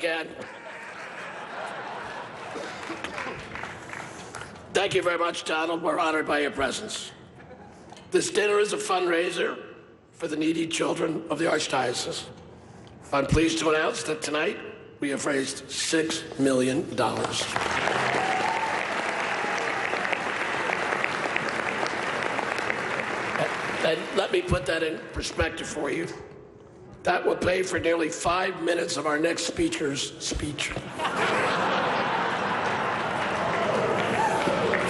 Again. Thank you very much, Donald. We're honored by your presence. This dinner is a fundraiser for the needy children of the Archdiocese. I'm pleased to announce that tonight we have raised $6 million. And let me put that in perspective for you. That will pay for nearly 5 minutes of our next speaker's speech.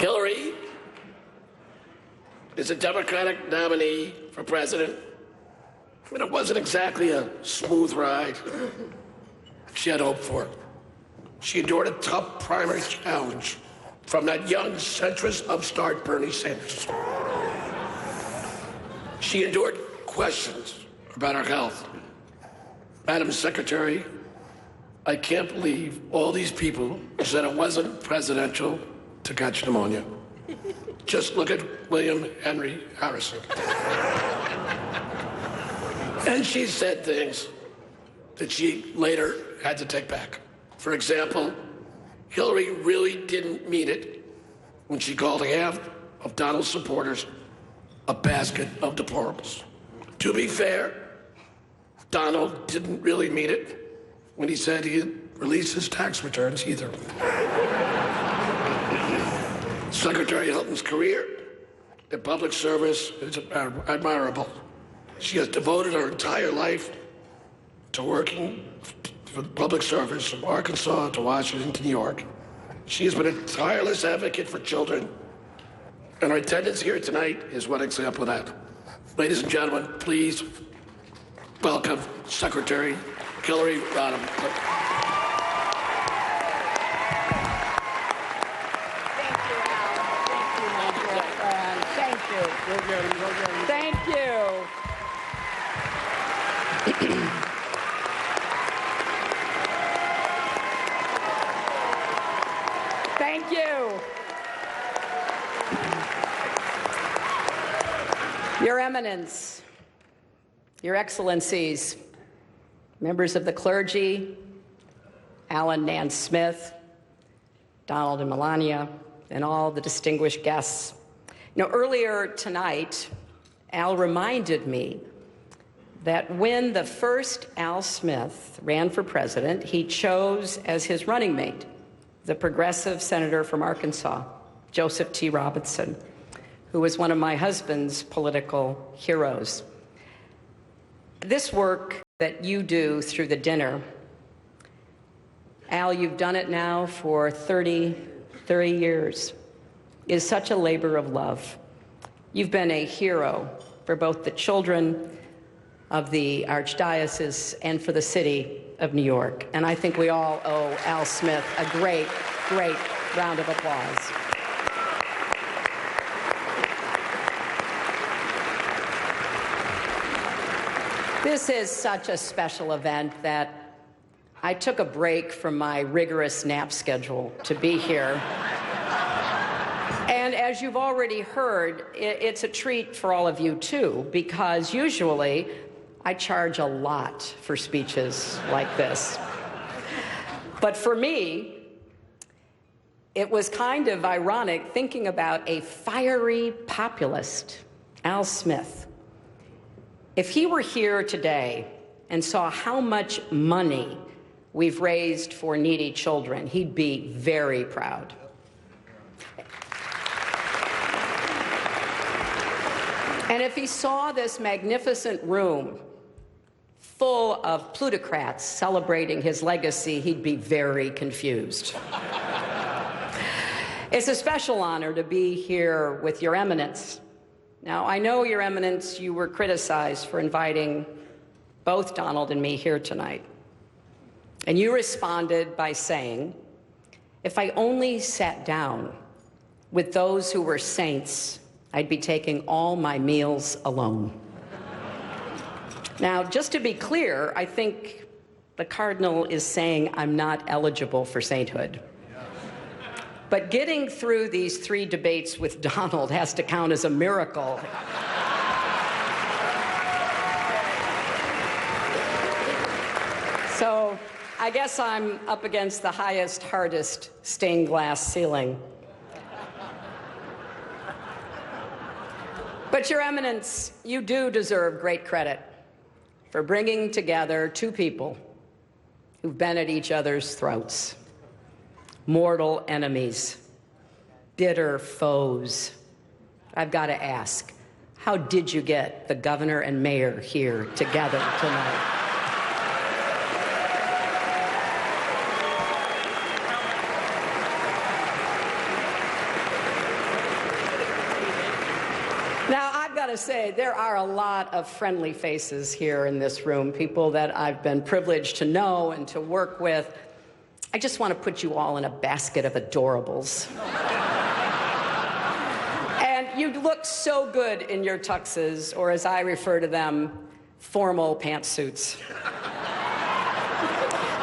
Hillary is a Democratic nominee for president, but it wasn't exactly a smooth ride she had hoped for. She endured a tough primary challenge from that young centrist upstart Bernie Sanders. She endured questions about her health. Madam Secretary, I can't believe all these people said it wasn't presidential to catch pneumonia. Just look at William Henry Harrison. And she said things that she later had to take back. For example, Hillary really didn't mean it when she called half of Donald's supporters a basket of deplorables. To be fair, Donald didn't really mean it when he said he'd release his tax returns either. Secretary Hilton's career in public service is admirable. She has devoted her entire life to working for public service from Arkansas to Washington to New York. She has been a tireless advocate for children, and her attendance here tonight is one example of that. Ladies and gentlemen, please welcome Secretary Hillary Rodham. Thank you. Thank you. Your Eminence, Your Excellencies, members of the clergy, Alan Nance Smith, Donald and Melania, and all the distinguished guests. You know, earlier tonight, Al reminded me that when the first Al Smith ran for president, he chose as his running mate the progressive senator from Arkansas, Joseph T. Robinson, who was one of my husband's political heroes. This work that you do through the dinner, Al, you've done it now for 30 years, is such a labor of love. You've been a hero for both the children of the Archdiocese and for the city of New York. And I think we all owe Al Smith a great, great round of applause. This is such a special event that I took a break from my rigorous nap schedule to be here. And as you've already heard, it's a treat for all of you too, because usually I charge a lot for speeches like this. But for me, it was kind of ironic thinking about a fiery populist, Al Smith. If he were here today and saw how much money we've raised for needy children, he'd be very proud. And if he saw this magnificent room full of plutocrats celebrating his legacy, he'd be very confused. It's a special honor to be here with Your Eminence. Now, I know, Your Eminence, you were criticized for inviting both Donald and me here tonight. And you responded by saying, if I only sat down with those who were saints, I'd be taking all my meals alone. Now, just to be clear, I think the Cardinal is saying I'm not eligible for sainthood. But getting through these 3 debates with Donald has to count as a miracle. So I guess I'm up against the highest, hardest stained glass ceiling. But Your Eminence, you do deserve great credit for bringing together two people who've been at each other's throats, mortal enemies, bitter foes. I've got to ask, how did you get the governor and mayor here together tonight? Now, I've got to say, there are a lot of friendly faces here in this room, people that I've been privileged to know and to work with. I just want to put you all in a basket of adorables. And you look so good in your tuxes, or as I refer to them, formal pantsuits.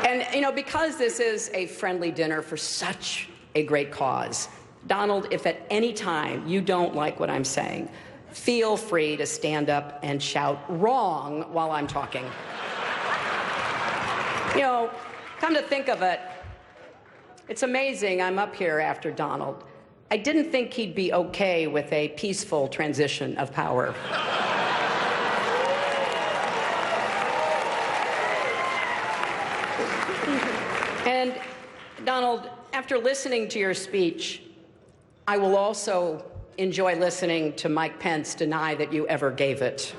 And, you know, because this is a friendly dinner for such a great cause, Donald, if at any time you don't like what I'm saying, feel free to stand up and shout wrong while I'm talking. You know, come to think of it, it's amazing I'm up here after Donald. I didn't think he'd be okay with a peaceful transition of power. And Donald, after listening to your speech, I will also enjoy listening to Mike Pence deny that you ever gave it.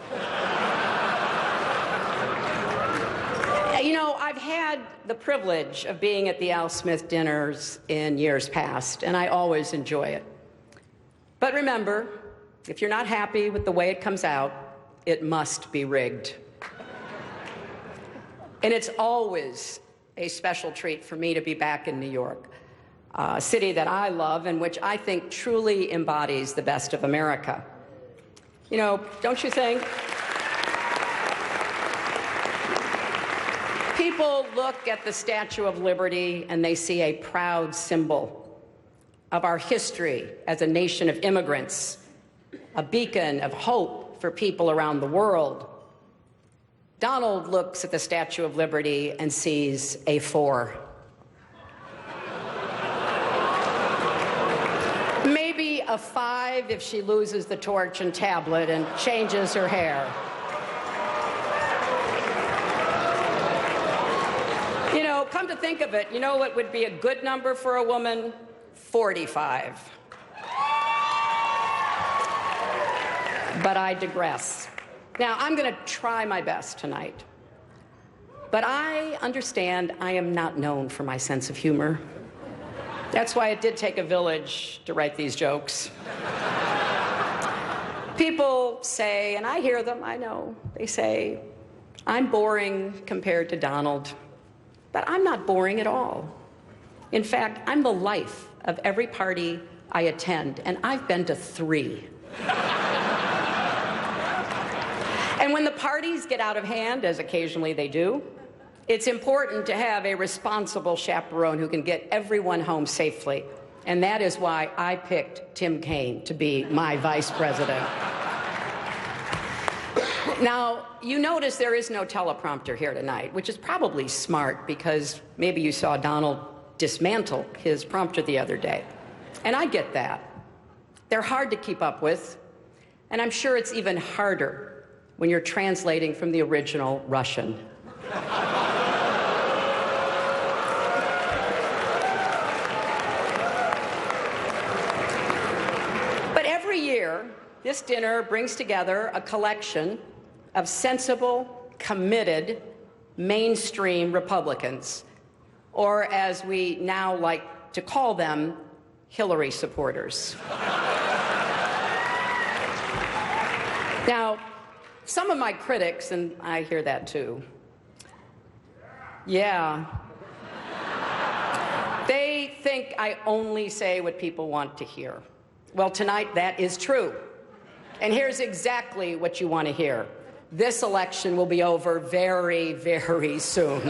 You know, I've had the privilege of being at the Al Smith dinners in years past, and I always enjoy it. But remember, if you're not happy with the way it comes out, it must be rigged. And it's always a special treat for me to be back in New York, a city that I love and which I think truly embodies the best of America. You know, don't you think? People look at the Statue of Liberty and they see a proud symbol of our history as a nation of immigrants, a beacon of hope for people around the world. Donald looks at the Statue of Liberty and sees a 4. Maybe a 5 if she loses the torch and tablet and changes her hair. You know, come to think of it, you know what would be a good number for a woman? 45. But I digress. Now, I'm going to try my best tonight. But I understand I am not known for my sense of humor. That's why it did take a village to write these jokes. People say, and I hear them, I know, they say, I'm boring compared to Donald. But I'm not boring at all. In fact, I'm the life of every party I attend, and I've been to 3. And when the parties get out of hand, as occasionally they do, it's important to have a responsible chaperone who can get everyone home safely. And that is why I picked Tim Kaine to be my vice president. Now, you notice there is no teleprompter here tonight, which is probably smart because maybe you saw Donald dismantle his prompter the other day. And I get that. They're hard to keep up with, and I'm sure it's even harder when you're translating from the original Russian. But every year, this dinner brings together a collection of sensible, committed, mainstream Republicans, or as we now like to call them, Hillary supporters. Now, some of my critics, and I hear that too, yeah, they think I only say what people want to hear. Well, tonight that is true. And here's exactly what you want to hear. This election will be over very, very soon.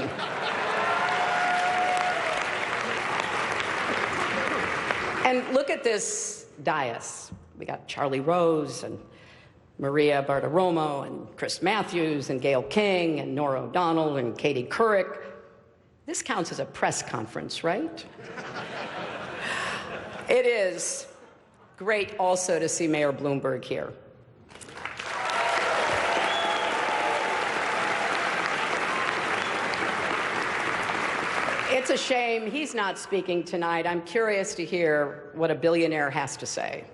And look at this dais. We got Charlie Rose and Maria Bartiromo and Chris Matthews and Gayle King and Norah O'Donnell and Katie Couric. This counts as a press conference, right? It is great also to see Mayor Bloomberg here. It's a shame he's not speaking tonight. I'm curious to hear what a billionaire has to say.